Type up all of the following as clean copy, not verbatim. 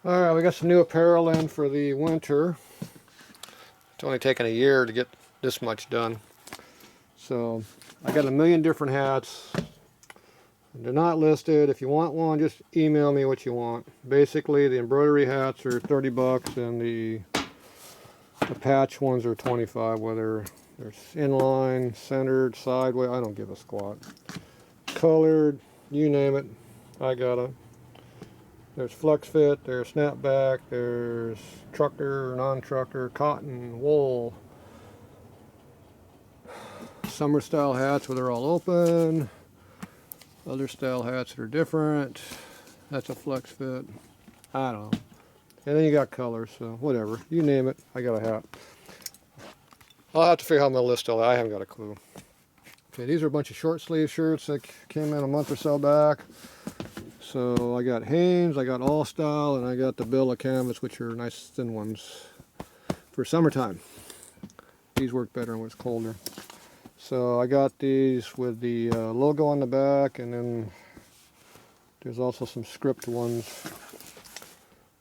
Alright, we got some new apparel in for the winter. It's only taken a year to get this much done. So I got a million different hats. They're not listed. If you want one, just email me what you want. Basically, the embroidery hats are 30 bucks and the patch ones are 25, whether they're inline, centered, sideways, I don't give a squat. Colored, you name it, I got them. There's flex fit, there's snapback, there's trucker, non-trucker, cotton, wool. Summer style hats where they're all open. Other style hats that are different. That's a flex fit. I don't know. And then you got colors, so whatever. You name it, I got a hat. I'll have to figure out how I'm going to list all that. I haven't got a clue. Okay, these are a bunch of short sleeve shirts that came in a month or so back. So I got Hanes, I got Alstyle, and I got the Bill of Canvas, which are nice thin ones for summertime. These work better when it's colder. So I got these with the logo on the back, and then there's also some script ones,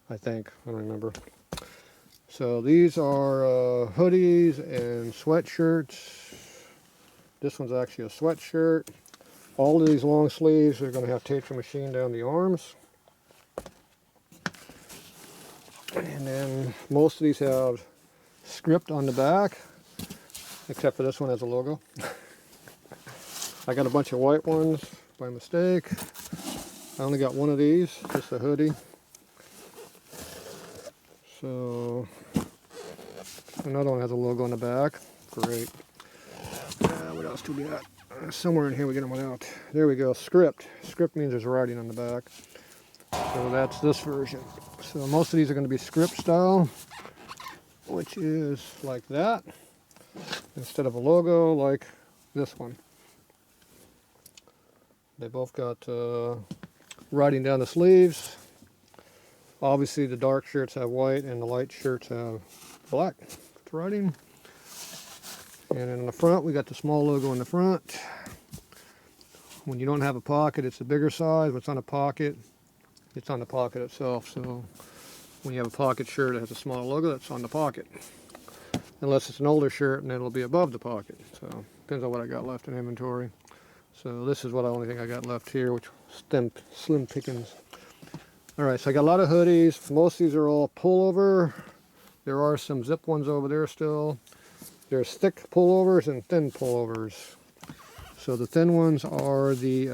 I think. I don't remember. So these are hoodies and sweatshirts. This one's actually a sweatshirt. All of these long sleeves are going to have Tatro machine down the arms. And then most of these have script on the back, except for this one has a logo. I got a bunch of white ones by mistake. I only got one of these, just a hoodie. So another one has a logo on the back. Great. What else do we got? Somewhere in here we get one out. There we go. Script. Script means there's writing on the back. So that's this version. So most of these are going to be script style, which is like that, instead of a logo like this one. They both got writing down the sleeves. Obviously the dark shirts have white and the light shirts have black for writing. And in the front, we got the small logo in the front. When you don't have a pocket, it's a bigger size. What's on a pocket, it's on the pocket itself. So when you have a pocket shirt that has a small logo, that's on the pocket. Unless it's an older shirt, and then it'll be above the pocket. So depends on what I got left in inventory. So this is what the only thing I got left here, which slim pickings. All right, so I got a lot of hoodies. Most of these are all pullover. There are some zip ones over there still. There's thick pullovers and thin pullovers. So the thin ones are the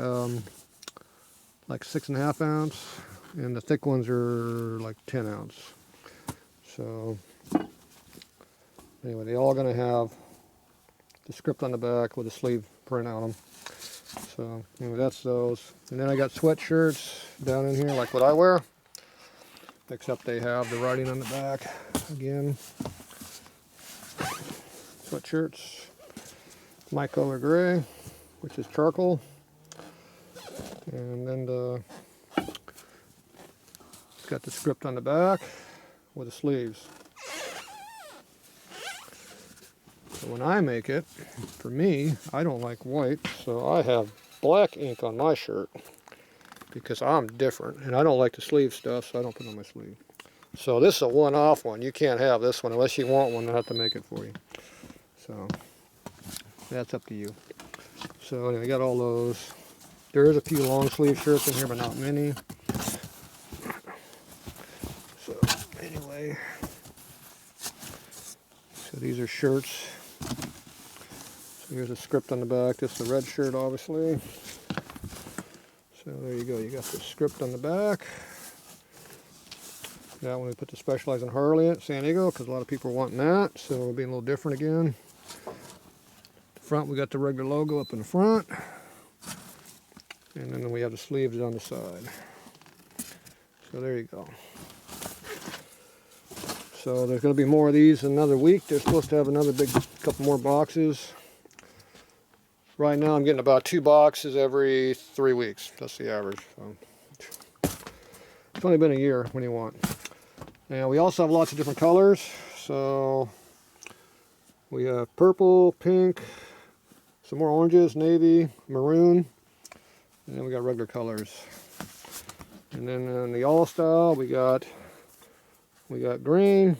like 6.5 ounce, and the thick ones are like 10 ounce. So anyway, they're all going to have the script on the back with a sleeve print on them. So anyway, that's those. And then I got sweatshirts down in here like what I wear, except they have the writing on the back again. Sweatshirts, my color gray, which is charcoal, and then it's got the script on the back with the sleeves. So when I make it, for me, I don't like white, so I have black ink on my shirt because I'm different, and I don't like the sleeve stuff, so I don't put it on my sleeve. So this is a one-off one. You can't have this one unless you want one. I'll have to make it for you. So that's up to you. So anyway, I got all those. There is a few long sleeve shirts in here, but not many. So anyway, so these are shirts. So here's a script on the back. This is a red shirt, obviously. So there you go. You got the script on the back. That one we put the Specialized in Harley at San Diego because a lot of people are wanting that. So it'll be a little different again. Front, we got the regular logo up in the front, and then we have the sleeves on the side. So there you go. So there's going to be more of these in another week. They're supposed to have another big couple more boxes. Right now I'm getting about 2 boxes every 3 weeks. That's the average. So it's only been a year. What do you want? And we also have lots of different colors. So we have purple, pink, some more oranges, navy, maroon, and then we got regular colors. And then in the all style, we got we got green,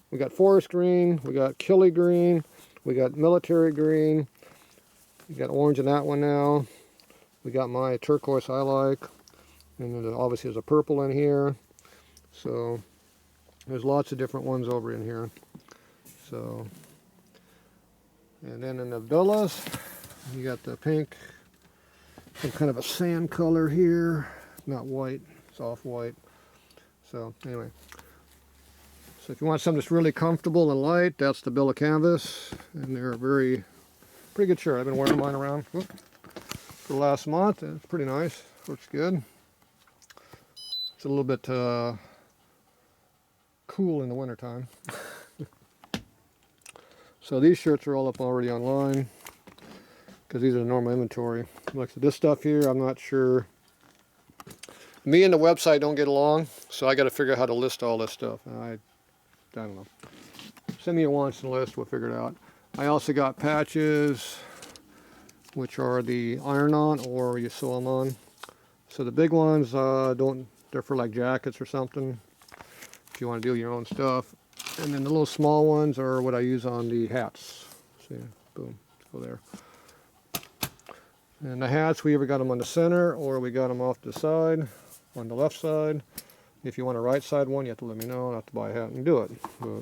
we got forest green, we got killy green, we got military green, we got orange in that one now. We got my turquoise I like, and then obviously there's a purple in here. So there's lots of different ones over in here. So, and then in the villas, you got the pink, some kind of a sand color here. Not white, it's off-white. So anyway, so if you want something that's really comfortable and light, that's the Villa Canvas, and they're pretty good shirt. I've been wearing mine around for the last month, and it's pretty nice. Looks good. It's a little bit cool in the wintertime. So these shirts are all up already online, because these are the normal inventory. Like this stuff here, I'm not sure. Me and the website don't get along, so I got to figure out how to list all this stuff. I don't know. Send me a wants and list, we'll figure it out. I also got patches, which are the iron-on or you sew them on. So the big ones they're for like jackets or something, if you want to do your own stuff. And then the little small ones are what I use on the hats. See, boom, let's go there. And the hats, we either got them on the center or we got them off the side, on the left side. If you want a right side one, you have to let me know. I have to buy a hat and do it. But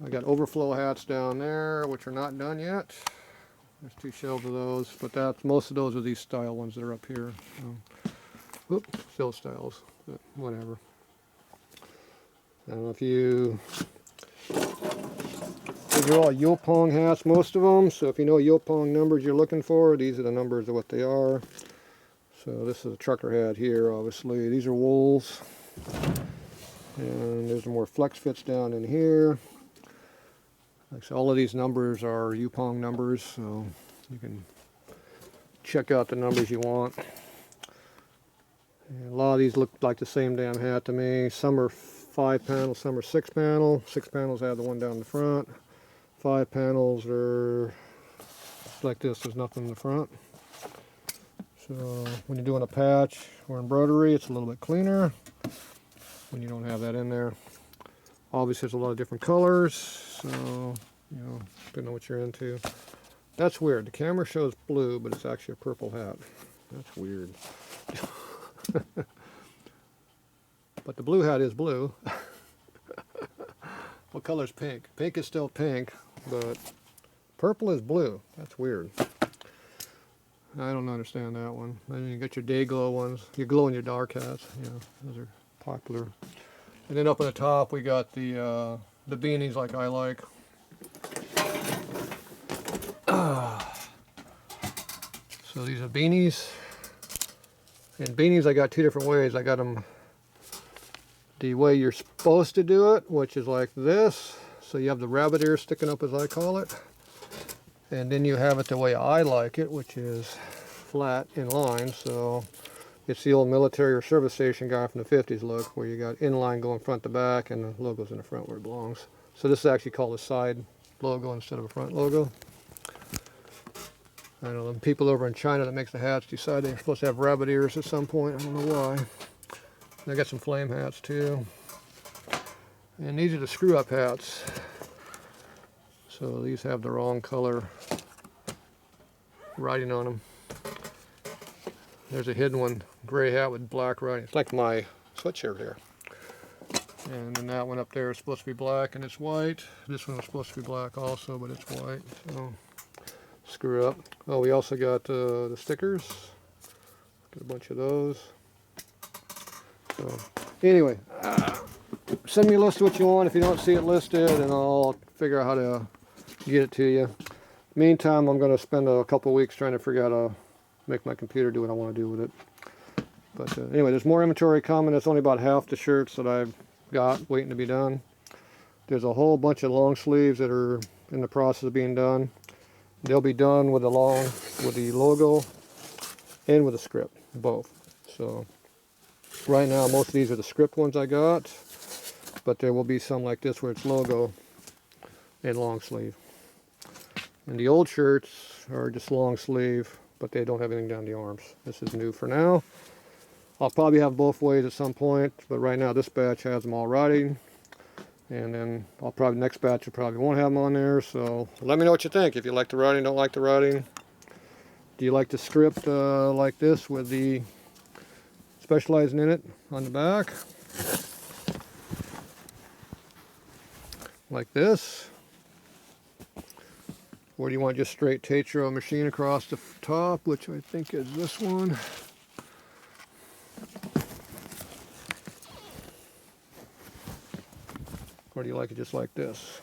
I got overflow hats down there, which are not done yet. There's 2 shelves of those, but most of those are these style ones that are up here. So, still styles, but whatever. I don't know if these are all Yopong hats, most of them. So if you know Yopong numbers you're looking for, these are the numbers of what they are. So this is a trucker hat here, obviously. These are wools. And there's more flex fits down in here. Like so all of these numbers are Yopong numbers, so you can check out the numbers you want. And a lot of these look like the same damn hat to me. Some are 5 panel, some are 6 panel. 6 panels have the one down the front. 5 panels are like this, there's nothing in the front. So when you're doing a patch or embroidery, it's a little bit cleaner when you don't have that in there. Obviously there's a lot of different colors, so you know, depending on what you're into. That's weird. The camera shows blue, but it's actually a purple hat. That's weird. But the blue hat is blue. What color is pink? Pink is still pink, but purple is blue. That's weird. I don't understand that one. Then you got your day glow ones. You glow in your dark hats. Yeah, those are popular. And then up on the top we got the beanies like I like. So these are beanies. And beanies I got 2 different ways. I got them the way you're supposed to do it, which is like this. So you have the rabbit ears sticking up, as I call it. And then you have it the way I like it, which is flat in line. So it's the old military or service station guy from the 50s look, where you got inline going front to back and the logo's in the front where it belongs. So this is actually called a side logo instead of a front logo. I don't know, the people over in China that makes the hats decide they're supposed to have rabbit ears at some point. I don't know why. And I got some flame hats too. And these are the screw-up hats. So these have the wrong color writing on them. There's a hidden one, gray hat with black writing. It's like my sweatshirt here. And then that one up there is supposed to be black and it's white. This one was supposed to be black also, but it's white. So screw up. Oh, we also got the stickers. Got a bunch of those. So anyway, send me a list of what you want. If you don't see it listed, and I'll figure out how to get it to you. Meantime, I'm going to spend a couple weeks trying to figure out how to make my computer do what I want to do with it. But anyway, there's more inventory coming. It's only about half the shirts that I've got waiting to be done. There's a whole bunch of long sleeves that are in the process of being done. They'll be done with the logo and with the script, both. So right now, most of these are the script ones I got, but there will be some like this where it's logo and long sleeve. And the old shirts are just long sleeve, but they don't have anything down the arms. This is new for now. I'll probably have both ways at some point, but right now this batch has them all riding. And then I'll probably, next batch I probably won't have them on there. So let me know what you think. If you like the riding, don't like the riding. Do you like the script like this with the specializing in it on the back? Like this? Or do you want just straight Tatro machine across the top, which I think is this one? Or do you like it just like this?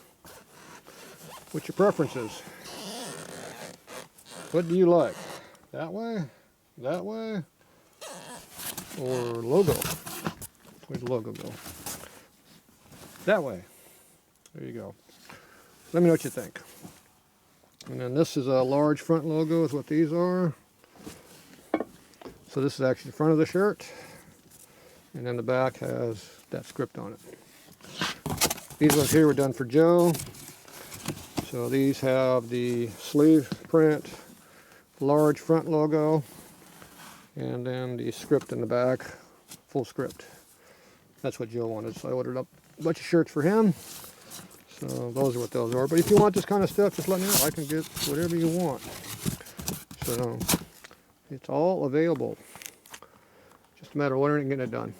What's your preferences? What do you like? That way? That way? Or logo? Where's the logo go? That way. There you go. Let me know what you think. And then this is a large front logo is what these are. So this is actually the front of the shirt. And then the back has that script on it. These ones here were done for Joe. So these have the sleeve print, large front logo, and then the script in the back, full script. That's what Joe wanted, so I ordered up a bunch of shirts for him. So those are what those are. But if you want this kind of stuff, just let me know. I can get whatever you want. So it's all available. Just a matter of ordering and getting it done.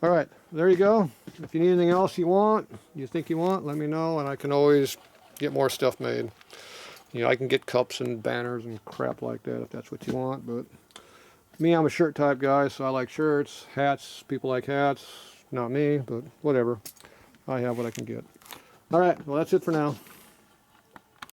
All right, there you go. If you need anything else you think you want, let me know, and I can always get more stuff made. You know, I can get cups and banners and crap like that if that's what you want. But me, I'm a shirt type guy, so I like shirts. Hats, people like hats. Not me, but whatever. I have what I can get. All right, well, that's it for now.